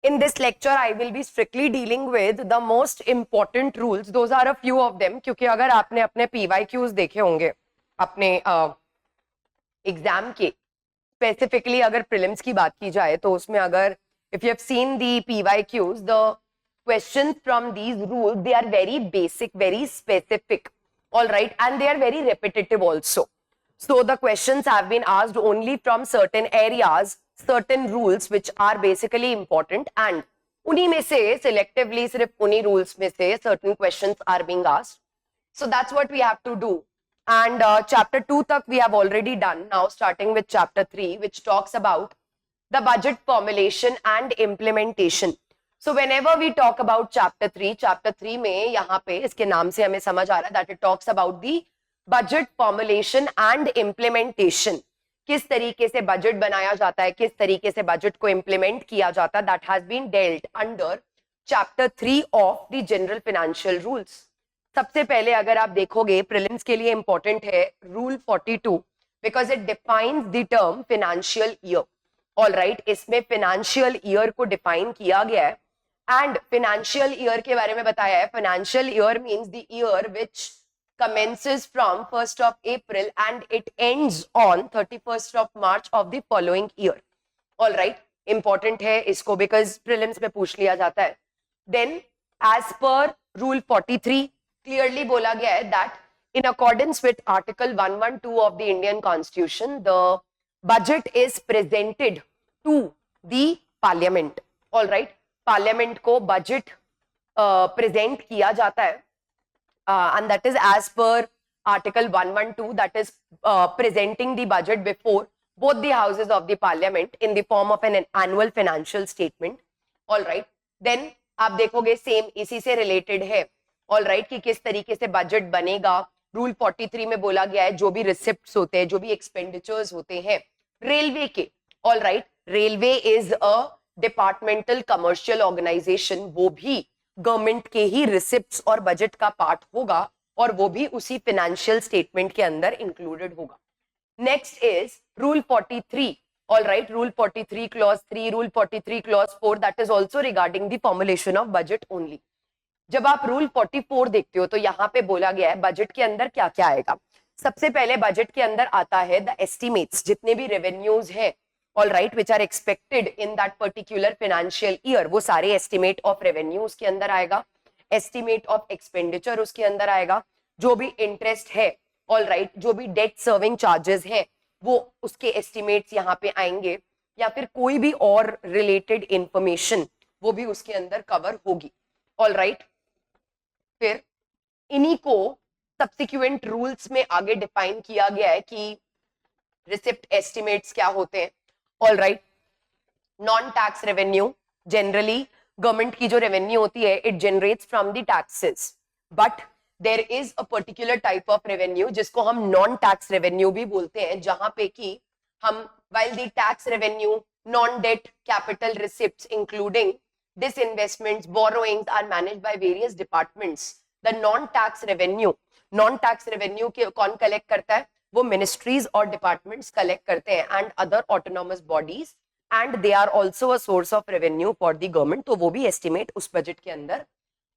In this lecture, I will be strictly dealing with the most important rules. Those are a few of them. क्योंकि अगर आपने अपने PYQs देखे होंगे अपने एग्जाम के, स्पेसिफिकली अगर प्रीलिम्स की बात की जाए तो उसमें अगर if you have seen the PYQs, the questions from these rules, they are very basic, very specific, all right, and they are very repetitive also. So the questions have been asked only from certain areas, certain rules which are basically important, and उन्हीं में से selectively सिर्फ उन्हीं rules में से certain questions are being asked. So that's what we have to do. And chapter 2 tak we have already done. Now starting with chapter 3, which talks about the budget formulation and implementation. So whenever we talk about chapter 3 में यहाँ पे इसके नाम से हमें समझ आ रहा है that it talks about the budget formulation and implementation. किस तरीके से बजट बनाया जाता है, किस तरीके से बजट को इम्प्लीमेंट किया जाता है, that has been dealt under chapter 3 of the general financial rules. सबसे पहले अगर आप देखोगे प्रीलिम्स के लिए इंपॉर्टेंट है rule 42 because it defines the term financial year. All right, इसमें फाइनेंशियल ईयर को डिफाइन किया गया है एंड फाइनेंशियल ईयर के बारे में बताया है. Financial year means the year which commences from 1st of April and it ends on 31st of March of the following year. All right, important है इसको because prelims में पूछ लिया जाता है. Then as per rule 43 clearly बोला गया है that in accordance with article 112 of the Indian Constitution the budget is presented to the parliament. All right, parliament को budget present किया जाता है. And that is as per article 112, that is presenting the budget before both the houses of the parliament in the form of an annual financial statement. All right, then आप देखोगे same इसी से related है. All right, कि किस तरीके से budget बनेगा. रूल 43 में बोला गया है जो भी रिसिप्ट्स होते हैं, जो भी एक्सपेंडिचर्स होते हैं रेलवे के. All right, railway is a departmental commercial organisation, वो भी गवर्नमेंट के ही रिसिप्ट्स और बजट का पार्ट होगा और वो भी उसी फाइनेंशियल स्टेटमेंट के अंदर इंक्लूडेड होगा. Next is rule 43. All right, rule 43 clause 3, rule 43 clause 4, that is also regarding the formulation of budget only. जब आप रूल 44 देखते हो तो यहाँ पे बोला गया है बजट के अंदर क्या क्या आएगा. सबसे पहले बजट के अंदर आता है द एस्टिमेट्स, जितने भी रेवेन्यूज हैं all right which are expected in that particular financial year, वो सारे estimate of revenue उसके अंदर आएगा, estimate of expenditure उसके अंदर आएगा, जो भी interest है all right, जो भी debt serving charges है वो उसके estimates यहाँ पे आएंगे, या फिर कोई भी और related information वो भी उसके अंदर cover होगी. all right, फिर इन्हीं को subsequent rules में आगे define किया गया है कि receipt estimates क्या होते हैं. All right, non tax revenue, generally government की जो रेवेन्यू होती है it generates from the taxes, but there is a particular type of revenue जिसको हम नॉन टैक्स रेवेन्यू भी बोलते हैं, जहां पे कि हम while the tax revenue, non debt capital receipts including disinvestments, borrowings are managed by various departments. The non tax revenue के कौन कलेक्ट करता है, वो मिनिस्ट्रीज और डिपार्टमेंट्स कलेक्ट करते हैं and other autonomous bodies, and they are also a source of revenue for the government. तो वो भी एस्टिमेट उस बजट के अंदर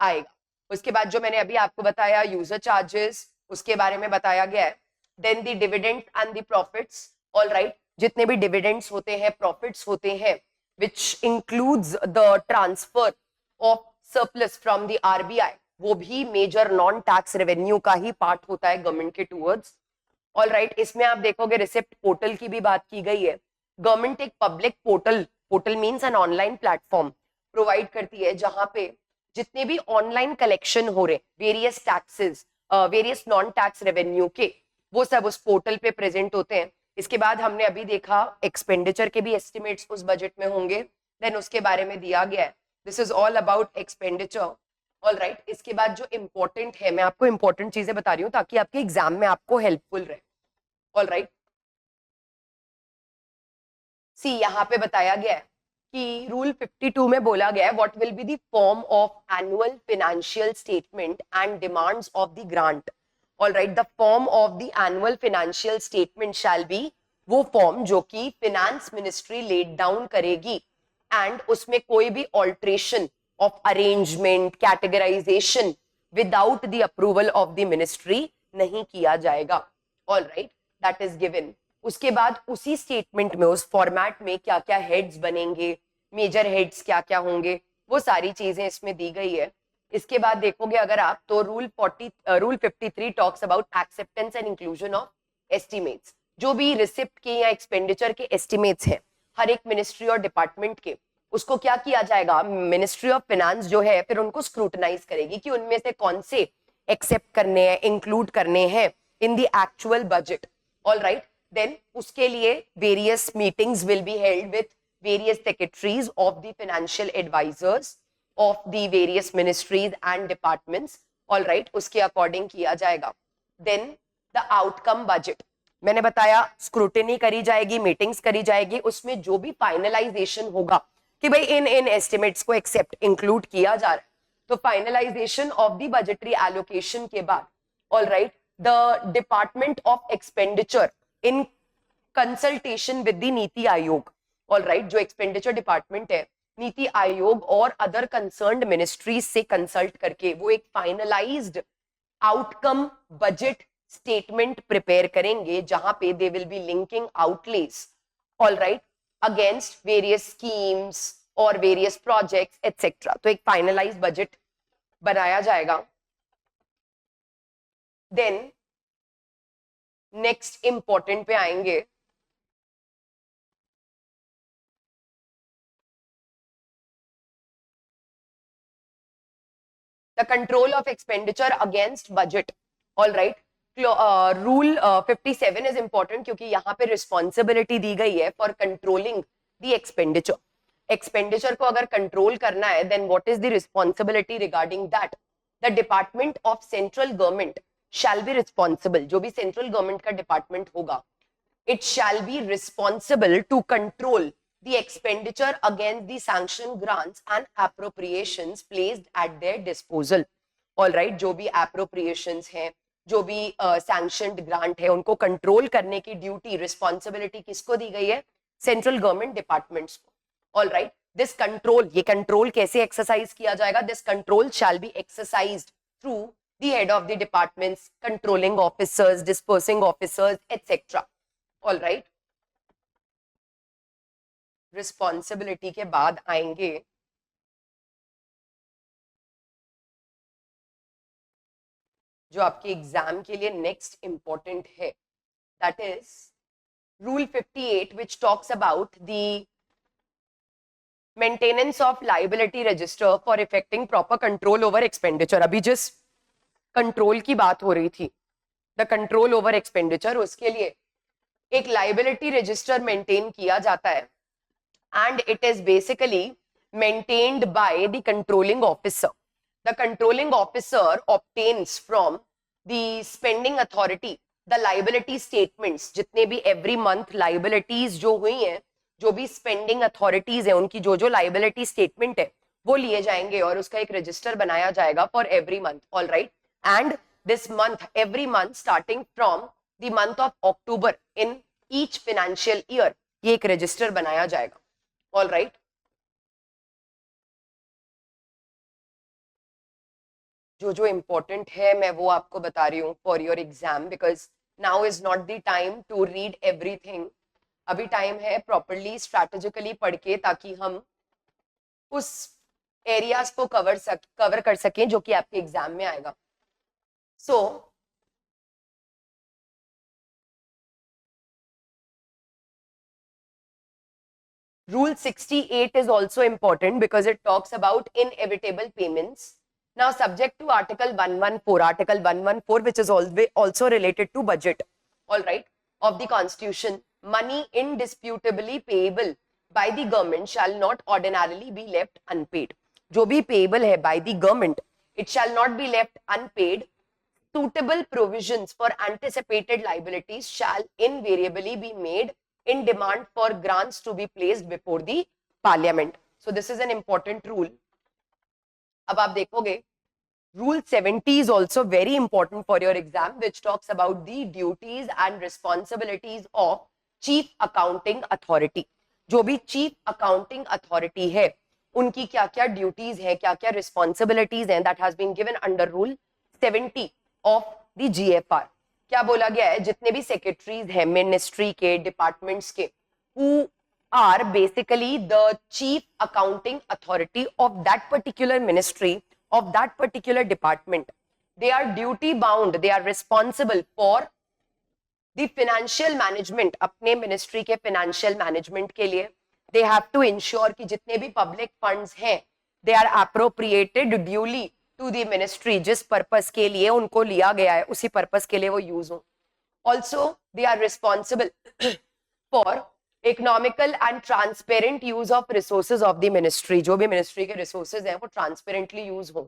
आएगा. उसके बाद जो मैंने अभी आपको बताया यूजर चार्जेस, उसके बारे में बताया गया है. Then the dividend and the profits. All right, जितने भी डिविडेंड्स होते हैं, प्रॉफिट्स होते हैं, which includes the transfer of surplus from the RBI, वो भी मेजर नॉन टैक्स रेवेन्यू का ही पार्ट होता है गवर्नमेंट के टूवर्ड्स. ऑल राइट, इसमें आप देखोगे रिसिप्ट पोर्टल की भी बात की गई है. गवर्नमेंट एक public portal means an online platform provide करती है जहां पे जितने भी ऑनलाइन कलेक्शन हो रहे various taxes, various non tax revenue के, वो सब उस पोर्टल पे प्रेजेंट होते हैं. इसके बाद हमने अभी देखा एक्सपेंडिचर के भी एस्टिमेट्स उस बजट में होंगे, देन उसके बारे में दिया गया है. This is all about expenditure. All right, इसके बाद जो इंपॉर्टेंट है, मैं आपको इंपॉर्टेंट चीजें बता रही हूँ ताकि आपके एग्जाम में आपको हेल्पफुल रहे. ऑल राइट, सी यहाँ पे बताया गया है कि रूल 52 में बोला गया है what will be the form of annual financial statement and demands of the grant. All right, the form of the annual financial statement shall be वो फॉर्म जो कि फिनेंस मिनिस्ट्री लेट डाउन करेगी and उसमें कोई भी alteration of arrangement categorisation without the approval of the ministry नहीं किया जाएगा. All right, that is given. उसके बाद उसी स्टेटमेंट में उस फॉर्मेट में क्या क्या हेड्स बनेंगे, मेजर हेड्स क्या क्या होंगे, वो सारी चीजें इसमें दी गई है. इसके बाद देखोगे अगर आप तो rule 53 talks about acceptance and inclusion of estimates. जो भी रिसिप्ट के या एक्सपेंडिचर के एस्टिमेट्स हैं हर एक मिनिस्ट्री और डिपार्टमेंट के, उसको क्या किया जाएगा, मिनिस्ट्री ऑफ फाइनेंस जो है फिर उनको स्क्रूटनाइज करेगी कि उनमें से कौन से एक्सेप्ट करने हैं, इंक्लूड करने हैं in the actual budget. All right, then उसके लिए various meetings will be held with various secretaries of the financial advisors of the various ministries and departments. All right, उसके अकॉर्डिंग किया जाएगा. Then the outcome budget, मैंने बताया scrutiny करी जाएगी, meetings करी जाएगी, उसमें जो भी फाइनलाइजेशन होगा कि भाई इन एस्टिमेट्स को एक्सेप्ट इंक्लूड किया जा रहा है, तो finalisation of the budgetary allocation के बाद all right the department of expenditure in consultation with the Niti Aayog. All right, जो एक्सपेंडिचर डिपार्टमेंट है नीति आयोग और अदर कंसर्न्ड मिनिस्ट्रीज से कंसल्ट करके वो एक finalised outcome budget statement prepare करेंगे जहां पे they will be linking outlays all right against various schemes और वेरियस प्रोजेक्ट्स एटसेट्रा. तो एक फाइनलाइज्ड बजट बनाया जाएगा. देन नेक्स्ट इंपॉर्टेंट पे आएंगे, the control of expenditure against budget. All right, rule 57 is important क्योंकि यहाँ पे responsibility दी गई है for controlling the expenditure. Expenditure को अगर control करना है then what is the responsibility regarding that? The department of central government shall be responsible. जो भी central government का department होगा, it shall be responsible to control the expenditure against the sanctioned grants and appropriations placed at their disposal. All right, जो भी appropriations हैं, जो भी sanctioned grant है, उनको control करने की duty, responsibility किसको दी गई है? Central government departments को. All right, this control, ये control कैसे exercise किया जाएगा? This control shall be exercised through the head of the departments, controlling officers, dispersing officers, etc. All right. Responsibility के बाद आएंगे जो आपके एग्जाम के लिए नेक्स्ट इंपॉर्टेंट है, that is rule 58 which talks about the maintenance of liability register for effecting proper control over expenditure. अभी जिस कंट्रोल की बात हो रही थी, द कंट्रोल ओवर एक्सपेंडिचर, उसके लिए एक लाइबिलिटी रजिस्टर मेंटेन किया जाता है and it is basically maintained by the controlling officer. The controlling officer obtains from the spending authority the liability statements, जितने भी every month liabilities जो हुई हैं, जो भी spending authorities है उनकी जो जो liability statement है वो लिए जाएंगे और उसका एक register बनाया जाएगा for every month. All right, and this month, every month starting from the month of October in each financial year ये एक register बनाया जाएगा. All right, जो जो important है मैं वो आपको बता रही हूँ for your exam because now is not the time to read everything. अभी टाइम है properly strategically पढ़ के ताकि हम उस एरियाज को कवर कर सकें जो कि आपके एग्जाम में आएगा. So Rule 68 is also important because it talks about inevitable payments. Now, subject to Article 114, which is also related to budget, all right, of the Constitution, money indisputably payable by the government shall not ordinarily be left unpaid. जो भी payable है by the government, it shall not be left unpaid. Suitable provisions for anticipated liabilities shall invariably be made in demand for grants to be placed before the parliament. So this is an important rule. अब आप देखोगे Rule 70 is also very important for your exam, which talks about the duties and responsibilities of Chief Accounting Authority. जो भी chief accounting authority है उनकी क्या क्या duties है, क्या क्या रिस्पॉन्सिबिलिटीज हैं, that has been given under rule 70 of the GFR। क्या बोला गया है, जितने भी सेक्रेटरीज हैं मिनिस्ट्री के, डिपार्टमेंट्स के, who are basically the chief accounting authority of that particular ministry, of that particular department, they are duty bound, they are responsible for the financial management, अपने ministry के financial management के लिए they have to ensure कि जितने भी public funds हैं they are appropriated duly to the ministry, जिस purpose के लिए उनको लिया गया है उसी purpose के लिए वो use हो। Also they are responsible for economical and transparent use of resources of the ministry, जो भी मिनिस्ट्री के रिसोर्सेज हैं वो ट्रांसपेरेंटली यूज हो।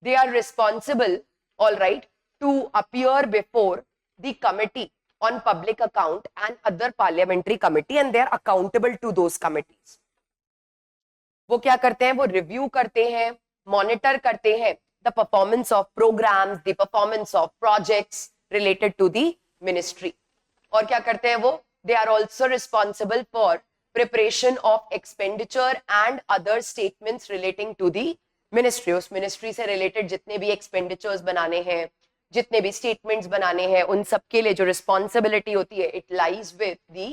They are responsible, all right, to appear before the committee on public account and other parliamentary committee and they are accountable to those committees. वो क्या करते हैं, वो रिव्यू करते हैं, मॉनिटर करते हैं the performance of programmes, the performance of projects related to the ministry. और क्या करते हैं वो, they are also responsible for preparation of expenditure and other statements relating to the ministry। उस ministry से related जितने भी expenditures बनाने हैं, जितने भी statements बनाने हैं, उन सब के लिए जो responsibility होती है it lies with the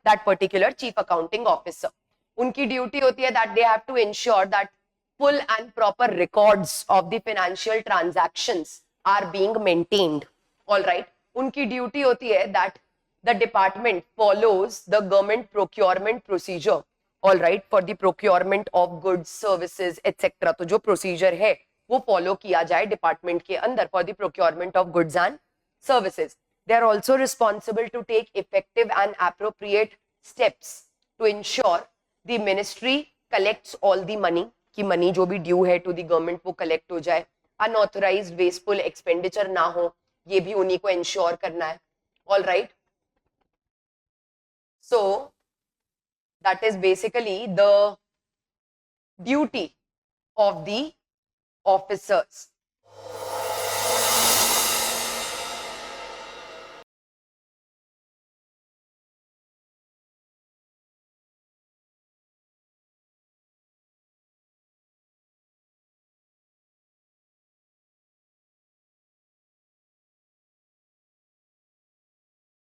that particular chief accounting officer। उनकी duty होती है that they have to ensure that full and proper records of the financial transactions are being maintained, all right। उनकी duty होती है that the department follows the government procurement procedure, all right, for the procurement of goods, services, etc। तो जो procedure है वो follow किया जाए department के अंदर for the procurement of goods and services। They are also responsible to take effective and appropriate steps to ensure the ministry collects all the money, कि money जो भी due है to the government वो collect हो जाए, unauthorized wasteful expenditure ना हो, ये भी उन्हीं को ensure करना है, all right। So that is basically the duty of the officers